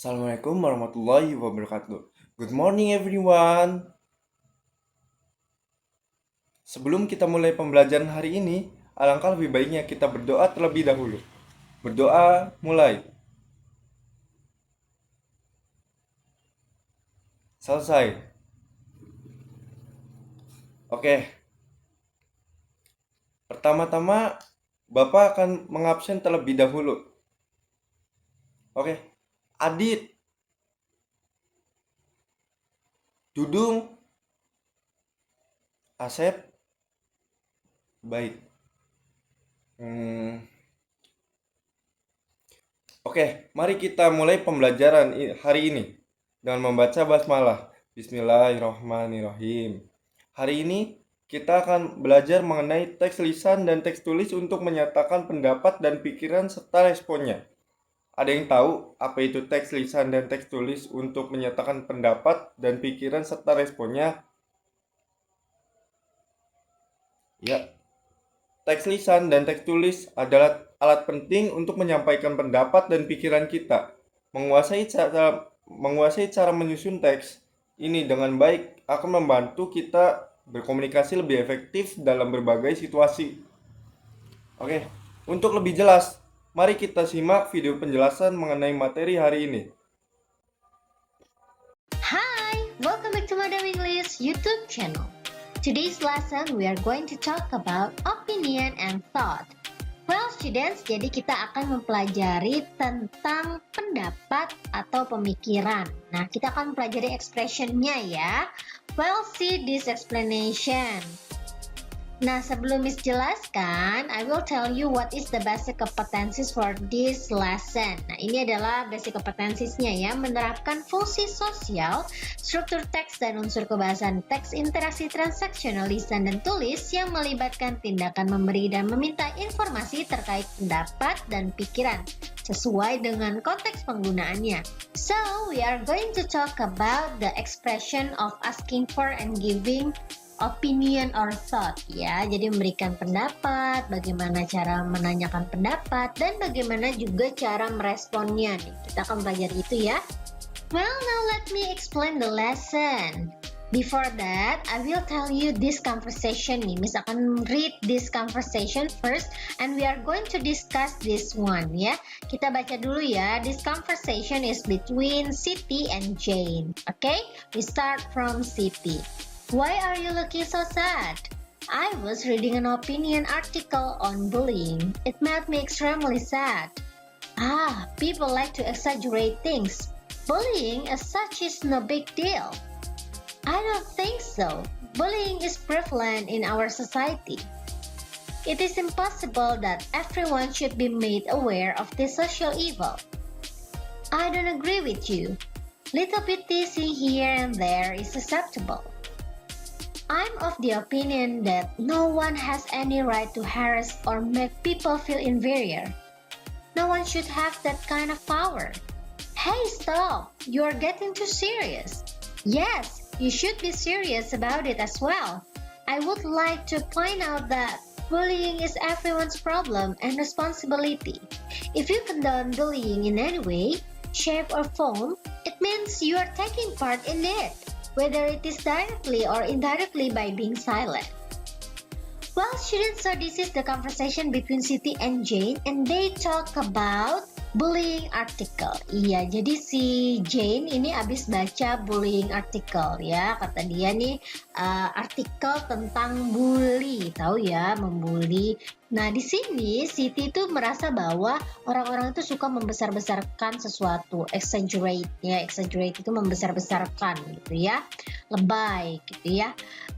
Assalamualaikum warahmatullahi wabarakatuh. Good morning everyone. Sebelum kita mulai pembelajaran hari ini, alangkah lebih baiknya kita berdoa terlebih dahulu. Berdoa mulai. Selesai. Oke. Pertama-tama Bapak akan mengabsen terlebih dahulu. Oke. Adit, Dudung, Asep, baik. Oke, mari kita mulai pembelajaran hari ini dengan membaca basmalah. Bismillahirrahmanirrahim. Hari ini kita akan belajar mengenai teks lisan dan teks tulis untuk menyatakan pendapat dan pikiran serta responnya. Ada yang tahu apa itu teks lisan dan teks tulis untuk menyatakan pendapat dan pikiran serta responnya? Ya. Teks lisan dan teks tulis adalah alat penting untuk menyampaikan pendapat dan pikiran kita. Menguasai cara menyusun teks ini dengan baik akan membantu kita berkomunikasi lebih efektif dalam berbagai situasi. Oke, untuk lebih jelas, mari kita simak video penjelasan mengenai materi hari ini. Hi, welcome back to Madam English YouTube channel. Today's lesson we are going to talk about opinion and thought. Well students, jadi kita akan mempelajari tentang pendapat atau pemikiran. Nah, kita akan mempelajari expressionnya ya. Well, see this explanation. Nah, sebelum Miss jelaskan, I will tell you what is the basic competencies for this lesson. Nah, ini adalah basic competencies-nya ya, menerapkan fungsi sosial, struktur teks dan unsur kebahasaan teks, interaksi transaksional lisan dan tulis yang melibatkan tindakan memberi dan meminta informasi terkait pendapat dan pikiran sesuai dengan konteks penggunaannya. So, we are going to talk about the expression of asking for and giving opinion or thought ya. Jadi memberikan pendapat, bagaimana cara menanyakan pendapat, dan bagaimana juga cara meresponnya nih. Kita akan belajar itu ya. Well, now let me explain the lesson. Before that, I will tell you this conversation nih. Miss akan read this conversation first and we are going to discuss this one ya. Kita baca dulu ya. This conversation is between Siti and Jane. Okay? We start from Siti. Why are you looking so sad? I was reading an opinion article on bullying. It made me extremely sad. People like to exaggerate things. Bullying as such is no big deal. I don't think so. Bullying is prevalent in our society. It is impossible that everyone should be made aware of this social evil. I don't agree with you. Little bit teasing here and there is acceptable. I'm of the opinion that no one has any right to harass or make people feel inferior. No one should have that kind of power. Hey, stop! You're getting too serious. Yes, you should be serious about it as well. I would like to point out that bullying is everyone's problem and responsibility. If you condone bullying in any way, shape or form, it means you are taking part in it, whether it is directly or indirectly by being silent. Well, students, so this is the conversation between Siti and Jane and they talk about bullying article. Iya, jadi si Jane ini abis baca bullying article ya. Kata dia nih artikel tentang bully, tahu ya, membuli. Nah, di sini Siti tuh merasa bahwa orang-orang itu suka membesar-besarkan sesuatu, exaggerate ya. Exaggerate itu membesar-besarkan gitu ya. Lebay gitu ya.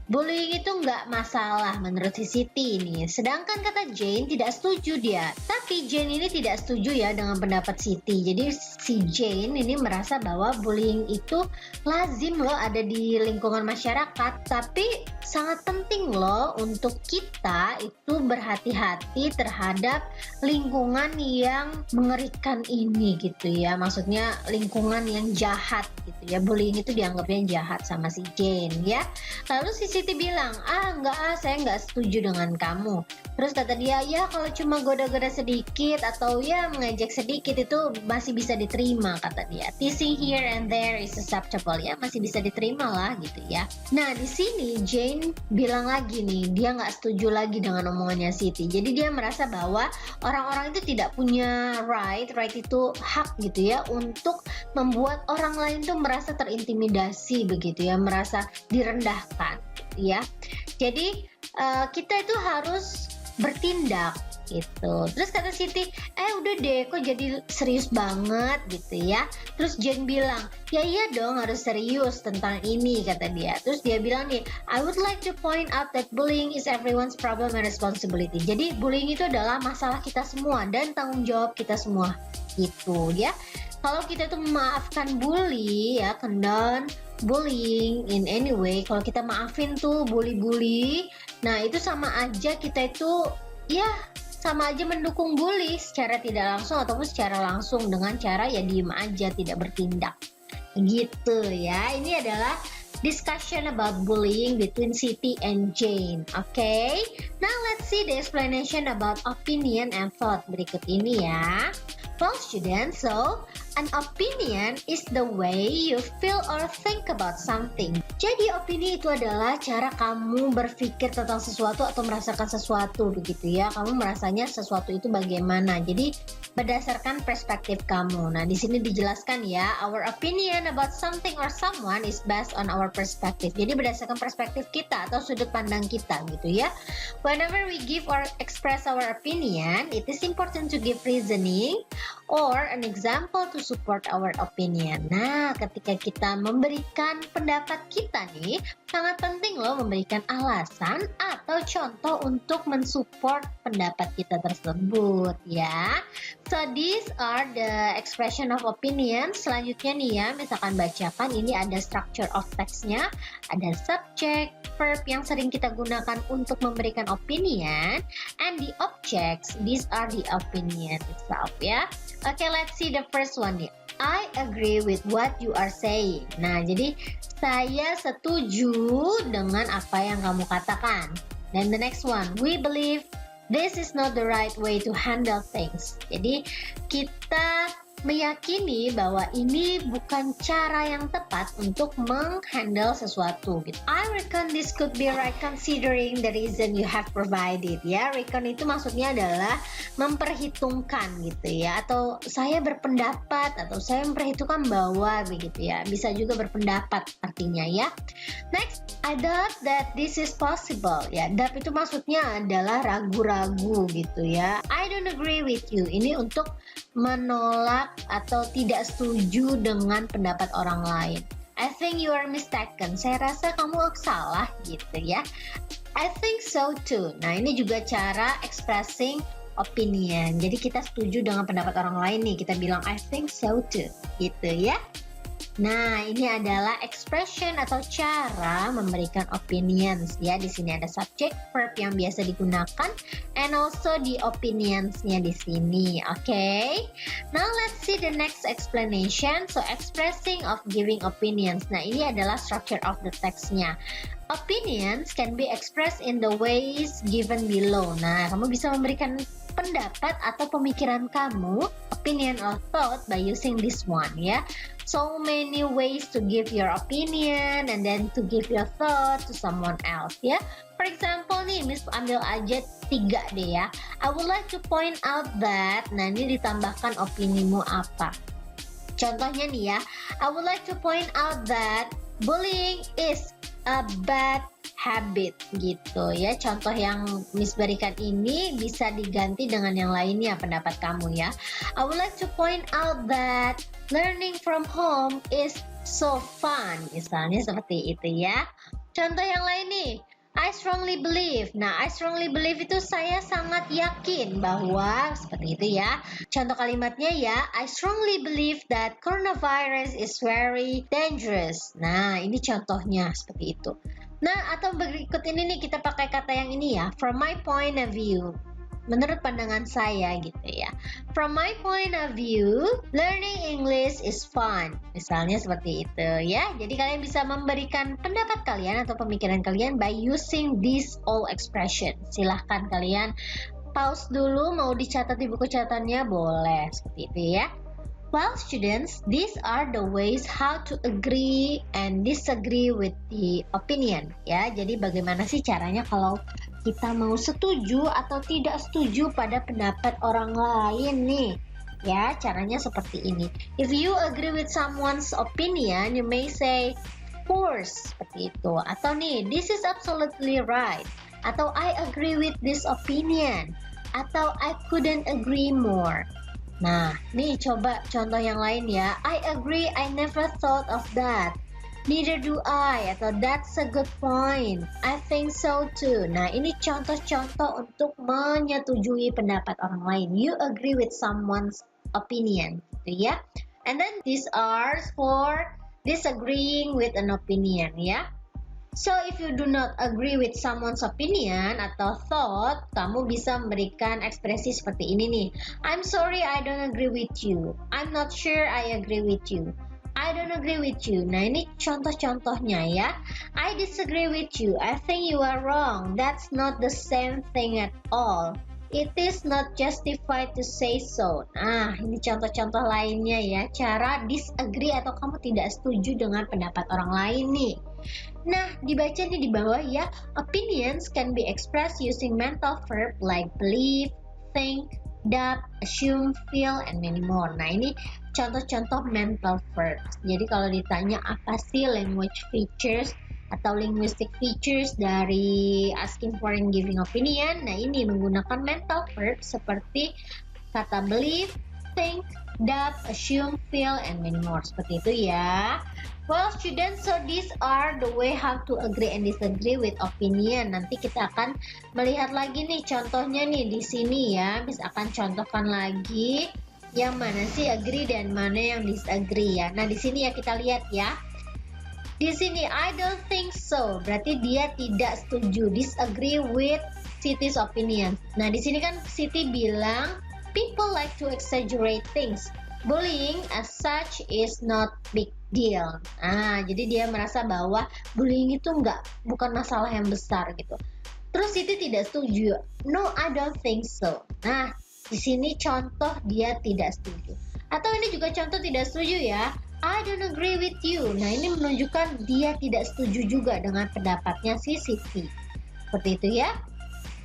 Bullying itu nggak masalah menurut si Siti ini. Sedangkan kata Jane tidak setuju dia. Tapi Jane ini tidak setuju ya dengan pendapat Siti. Jadi si Jane ini merasa bahwa bullying itu lazim loh ada di lingkungan masyarakat. Tapi sangat penting loh untuk kita itu berhati-hati terhadap lingkungan yang mengerikan ini gitu ya. Maksudnya lingkungan yang jahat gitu ya. Bullying itu dianggapnya jahat sama si Jane ya. Lalu si Siti bilang, enggak, saya nggak setuju dengan kamu. Terus kata dia, ya kalau cuma goda-goda sedikit atau ya mengejek sedikit itu masih bisa diterima, kata dia. Teasing here and there is acceptable, ya masih bisa diterima lah gitu ya. Nah di sini Jane bilang lagi nih, dia nggak setuju lagi dengan omongannya Siti. Jadi dia merasa bahwa orang-orang itu tidak punya right itu hak gitu ya untuk membuat orang lain tuh merasa terintimidasi begitu ya, merasa direndahkan ya. Jadi kita itu harus bertindak gitu. Terus kata Siti, udah deh kok jadi serius banget gitu ya. Terus Jane bilang, ya iya dong harus serius tentang ini, kata dia. Terus dia bilang nih, I would like to point out that bullying is everyone's problem and responsibility. Jadi bullying itu adalah masalah kita semua dan tanggung jawab kita semua gitu ya. Kalau kita tuh memaafkan bully ya, condone bullying in any way, kalau kita maafin tuh bully-bully, nah itu sama aja kita itu ya sama aja mendukung bully secara tidak langsung ataupun secara langsung dengan cara ya diem aja tidak bertindak gitu ya. Ini adalah discussion about bullying between Siti and Jane. Okay, now let's see the explanation about opinion and thought berikut ini ya. Well students, so an opinion is the way you feel or think about something. Jadi opini itu adalah cara kamu berpikir tentang sesuatu atau merasakan sesuatu begitu ya. Kamu merasanya sesuatu itu bagaimana. Jadi berdasarkan perspektif kamu. Nah, di sini dijelaskan ya, our opinion about something or someone is based on our perspective. Jadi berdasarkan perspektif kita atau sudut pandang kita gitu ya. Whenever we give or express our opinion, it is important to give reasoning or an example to support our opinion. Nah, ketika kita memberikan pendapat kita nih, sangat penting loh memberikan alasan atau contoh untuk mensupport pendapat kita tersebut ya. So these are the expression of opinion. Selanjutnya nih ya, misalkan bacakan, ini ada structure of text-nya, ada subject, verb yang sering kita gunakan untuk memberikan opinion, and the objects, these are the opinion itself ya. Okay, let's see the first one nih. I agree with what you are saying. Nah, jadi saya setuju dengan apa yang kamu katakan. Dan the next one, we believe this is not the right way to handle things. Jadi kita meyakini bahwa ini bukan cara yang tepat untuk menghandle sesuatu gitu. I reckon this could be right considering the reason you have provided ya. Reckon itu maksudnya adalah memperhitungkan gitu ya, atau saya berpendapat atau saya memperhitungkan bahwa begitu ya. Bisa juga berpendapat artinya ya. Next, I doubt that this is possible ya. Doubt itu maksudnya adalah ragu-ragu gitu ya. I don't agree with you. Ini untuk menolak atau tidak setuju dengan pendapat orang lain. I think you are mistaken. Saya rasa kamu salah gitu ya. I think so too. Nah, ini juga cara expressing opinion. Jadi kita setuju dengan pendapat orang lain nih. Kita bilang I think so too. Gitu ya. Nah, ini adalah expression atau cara memberikan opinions ya. Di sini ada subject, verb yang biasa digunakan, and also the opinions-nya di sini. Okay? Now let's see the next explanation. So expressing of giving opinions. Nah, ini adalah structure of the text-nya. Opinions can be expressed in the ways given below. Nah, kamu bisa memberikan pendapat atau pemikiran kamu, opinion or thought, by using this one ya. So many ways to give your opinion and then to give your thought to someone else ya. For example nih, Miss ambil aja 3 deh ya. I would like to point out that, nah ini ditambahkan opinimu apa. Contohnya nih ya, I would like to point out that bullying is a bad habit gitu ya. Contoh yang Miss berikan ini bisa diganti dengan yang lainnya pendapat kamu ya. I would like to point out that learning from home is so fun. Misalnya seperti itu ya. Contoh yang lain nih, I strongly believe. Nah, I strongly believe itu saya sangat yakin bahwa seperti itu ya. Contoh kalimatnya ya, I strongly believe that coronavirus is very dangerous. Nah, ini contohnya seperti itu. Nah, atau berikut ini nih kita pakai kata yang ini ya, from my point of view. menurut pandangan saya gitu ya. From my point of view, learning English is fun. Misalnya seperti itu ya. Jadi kalian bisa memberikan pendapat kalian atau pemikiran kalian by using these all expression. Silahkan kalian pause dulu, mau dicatat di buku catatannya boleh seperti itu ya. Well, students, these are the ways how to agree and disagree with the opinion. Ya, jadi bagaimana sih caranya kalau kita mau setuju atau tidak setuju pada pendapat orang lain nih? Ya, caranya seperti ini. If you agree with someone's opinion, you may say, "Of course," seperti itu. Atau nih, "This is absolutely right." Atau "I agree with this opinion." Atau "I couldn't agree more." Nah, nih coba contoh yang lain ya. "I agree, I never thought of that." "Neither do I," atau "That's a good point." "I think so too." Nah, ini contoh-contoh untuk menyetujui pendapat orang lain. You agree with someone's opinion, gitu ya. And then these are for disagreeing with an opinion, ya. So, if you do not agree with someone's opinion atau thought, kamu bisa memberikan ekspresi seperti ini nih. "I'm sorry, I don't agree with you." "I'm not sure I agree with you." "I don't agree with you." Nah, ini contoh-contohnya ya. "I disagree with you." "I think you are wrong." "That's not the same thing at all." "It is not justified to say so." Nah, ini contoh-contoh lainnya ya. Cara disagree atau kamu tidak setuju dengan pendapat orang lain nih. Nah, dibaca nih di bawah ya. Opinions can be expressed using mental verb like believe, think, doubt, assume, feel, and many more. Nah, ini contoh-contoh mental verbs. Jadi kalau ditanya apa sih language features atau linguistic features dari asking for and giving opinion, nah ini menggunakan mental verb seperti kata believe, think, doubt, assume, feel, and many more. Seperti itu ya. Well, students, so these are the way how to agree and disagree with opinion. Nanti kita akan melihat lagi nih contohnya nih di sini ya. Misalkan contohkan lagi yang mana sih agree dan mana yang disagree ya. Nah, di sini ya kita lihat ya. Di sini I don't think so, berarti dia tidak setuju, disagree with Siti's opinion. Nah, di sini kan Siti bilang people like to exaggerate things. Bullying as such is not big deal. Nah, jadi dia merasa bahwa bullying itu bukan masalah yang besar gitu. Terus Siti tidak setuju. No, I don't think so. Nah, di sini contoh dia tidak setuju. Atau ini juga contoh tidak setuju ya. I don't agree with you. Nah, ini menunjukkan dia tidak setuju juga dengan pendapatnya si Siti. Seperti itu ya.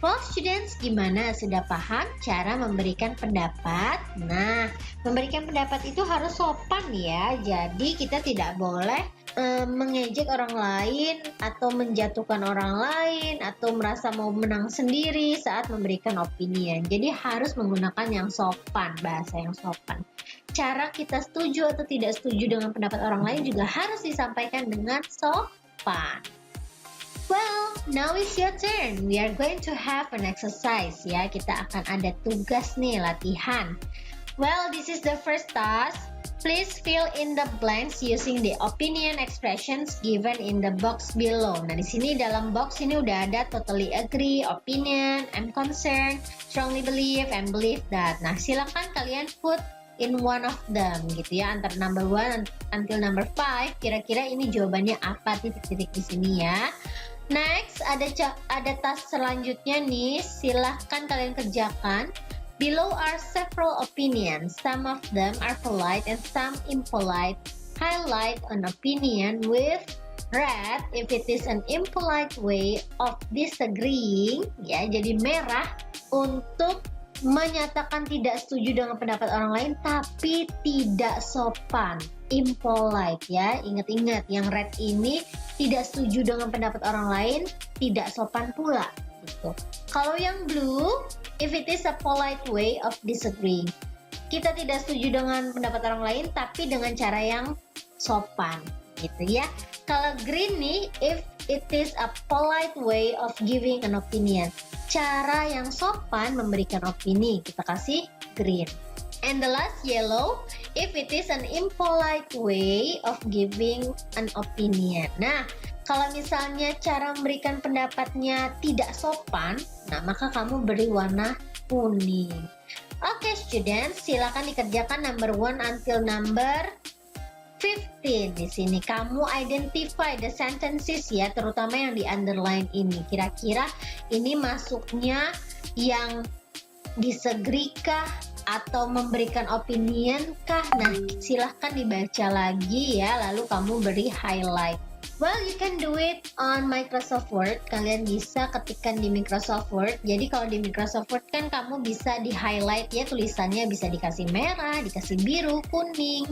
Well, students, gimana? Sudah paham cara memberikan pendapat? Nah, memberikan pendapat itu harus sopan ya. Jadi kita tidak boleh mengejek orang lain atau menjatuhkan orang lain atau merasa mau menang sendiri saat memberikan opini. Jadi harus menggunakan yang sopan, bahasa yang sopan. Cara kita setuju atau tidak setuju dengan pendapat orang lain juga harus disampaikan dengan sopan. Well, now is your turn. We are going to have an exercise ya. Kita akan ada tugas nih, latihan. Well, this is the first task. Please fill in the blanks using the opinion expressions given in the box below. Nah, di sini dalam box ini udah ada totally agree, opinion, I'm concerned, strongly believe, and believe that. Nah, silakan kalian put in one of them gitu ya, antara number 1 until number 5. Kira-kira ini jawabannya apa, titik-titik di sini ya. Next, ada task selanjutnya nih, silahkan kalian kerjakan. Below are several opinions. Some of them are polite and some impolite. Highlight an opinion with red if it is an impolite way of disagreeing. Ya, jadi merah untuk menyatakan tidak setuju dengan pendapat orang lain tapi tidak sopan, impolite ya. Ingat-ingat yang red ini tidak setuju dengan pendapat orang lain, tidak sopan pula gitu. Kalau yang blue, if it is a polite way of disagreeing, kita tidak setuju dengan pendapat orang lain tapi dengan cara yang sopan gitu ya. Kalau green nih, if it is a polite way of giving an opinion, cara yang sopan memberikan opini, kita kasih green. And the last yellow, if it is an impolite way of giving an opinion. Nah, Kalau misalnya cara memberikan pendapatnya tidak sopan, nah maka kamu beri warna kuning. Oke, students, silakan dikerjakan number 1 until number 15. Di sini kamu identify the sentences ya, terutama yang di underline ini. Kira-kira ini masuknya yang disagree kah atau memberikan opinion kah? Nah, silahkan dibaca lagi ya, lalu kamu beri highlight. Well, you can do it on Microsoft Word. Kalian bisa ketikkan di Microsoft Word. Jadi kalau di Microsoft Word kan kamu bisa di highlight ya, tulisannya bisa dikasih merah, dikasih biru, kuning,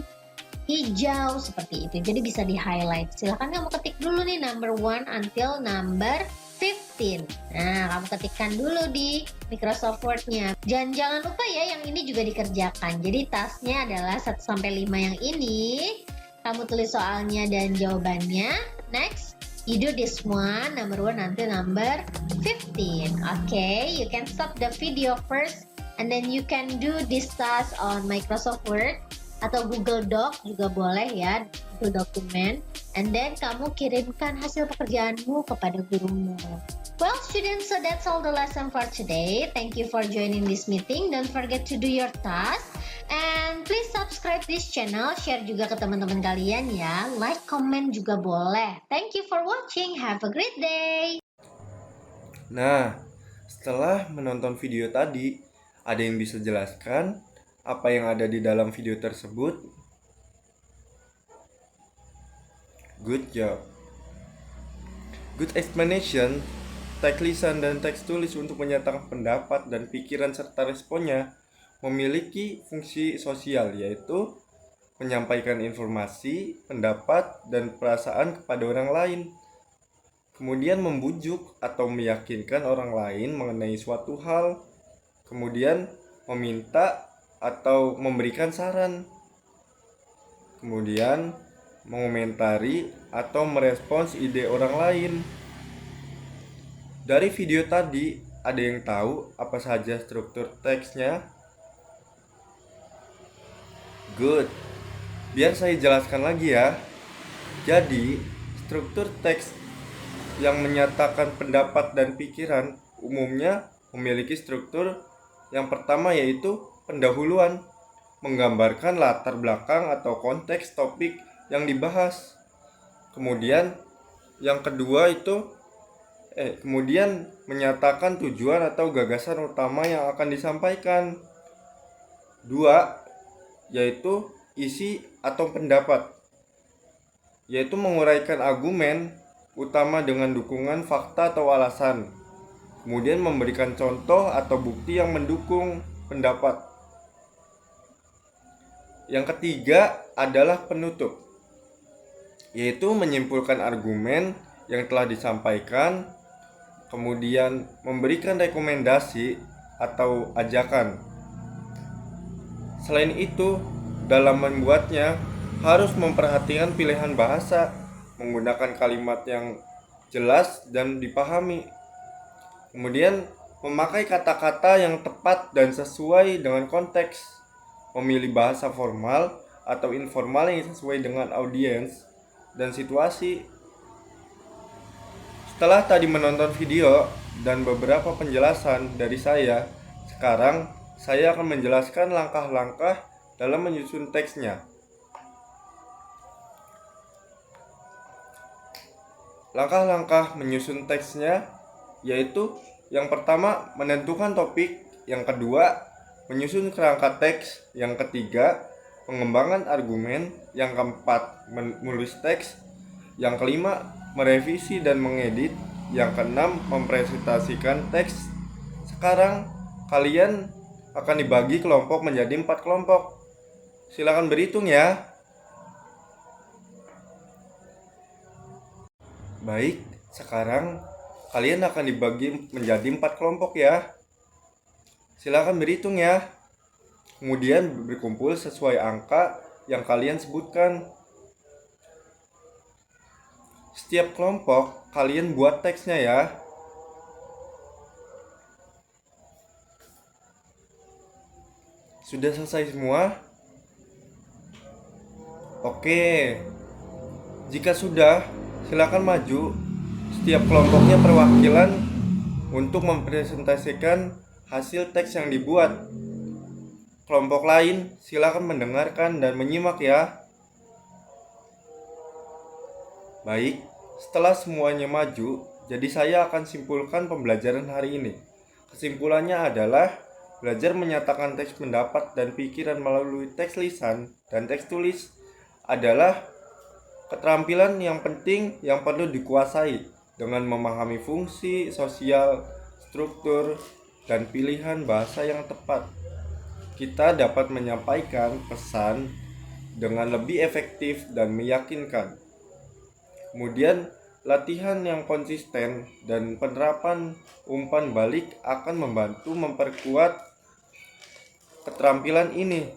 hijau, seperti itu. Jadi bisa di highlight. Silahkan kamu ketik dulu nih number 1 until number 15. Nah, kamu ketikkan dulu di Microsoft Word-nya. Jangan lupa ya, yang ini juga dikerjakan. Jadi tasnya adalah 1-5 yang ini. Kamu tulis soalnya dan jawabannya. Next, you do this one, number 1 until number 15. Okay, you can stop the video first and then you can do this task on Microsoft Word atau Google Doc juga boleh ya, Google Document. And then kamu kirimkan hasil pekerjaanmu kepada gurumu. Well, students, so that's all the lesson for today. Thank you for joining this meeting. Don't forget to do your task. And please subscribe this channel, share juga ke teman-teman kalian ya. Like, comment juga boleh. Thank you for watching. Have a great day. Nah, setelah menonton video tadi, ada yang bisa jelaskan apa yang ada di dalam video tersebut? Good job. Good explanation. Teks lisan dan teks tulis untuk menyatakan pendapat dan pikiran serta responnya memiliki fungsi sosial, yaitu menyampaikan informasi, pendapat, dan perasaan kepada orang lain. Kemudian membujuk atau meyakinkan orang lain mengenai suatu hal. Kemudian meminta atau memberikan saran. Kemudian mengomentari atau merespons ide orang lain. Dari video tadi, ada yang tahu apa saja struktur teksnya? Good. Biar saya jelaskan lagi ya. Jadi, struktur teks yang menyatakan pendapat dan pikiran umumnya memiliki struktur yang pertama, yaitu pendahuluan, menggambarkan latar belakang atau konteks topik yang dibahas. Kemudian yang kedua itu kemudian menyatakan tujuan atau gagasan utama yang akan disampaikan. 2, yaitu isi atau pendapat, yaitu menguraikan argumen utama dengan dukungan fakta atau alasan. Kemudian memberikan contoh atau bukti yang mendukung pendapat. Yang ketiga adalah penutup, yaitu menyimpulkan argumen yang telah disampaikan, kemudian memberikan rekomendasi atau ajakan. Selain itu, dalam membuatnya harus memperhatikan pilihan bahasa, menggunakan kalimat yang jelas dan dipahami. Kemudian memakai kata-kata yang tepat dan sesuai dengan konteks, memilih bahasa formal atau informal yang sesuai dengan audiens dan situasi. Setelah tadi menonton video dan beberapa penjelasan dari saya, sekarang saya akan menjelaskan langkah-langkah dalam menyusun teksnya. Langkah-langkah menyusun teksnya yaitu yang pertama menentukan topik, yang kedua menyusun kerangka teks, yang ketiga pengembangan argumen, yang keempat menulis teks, yang kelima merevisi dan mengedit, yang keenam mempresentasikan teks. Sekarang kalian akan dibagi kelompok menjadi 4 kelompok. Silakan berhitung ya. Baik, sekarang kalian akan dibagi menjadi 4 kelompok ya. Silakan berhitung ya. Kemudian berkumpul sesuai angka yang kalian sebutkan. Setiap kelompok kalian buat teksnya ya. Sudah selesai semua? Oke. Jika sudah, Silakan maju. Setiap kelompoknya perwakilan untuk mempresentasikan hasil teks yang dibuat. Kelompok lain, silakan mendengarkan dan menyimak ya. Baik, setelah semuanya maju, jadi saya akan simpulkan pembelajaran hari ini. Kesimpulannya adalah belajar menyatakan teks pendapat dan pikiran melalui teks lisan dan teks tulis adalah keterampilan yang penting yang perlu dikuasai dengan memahami fungsi sosial, struktur, dan pilihan bahasa yang tepat. Kita dapat menyampaikan pesan dengan lebih efektif dan meyakinkan. Kemudian, latihan yang konsisten dan penerapan umpan balik akan membantu memperkuat keterampilan ini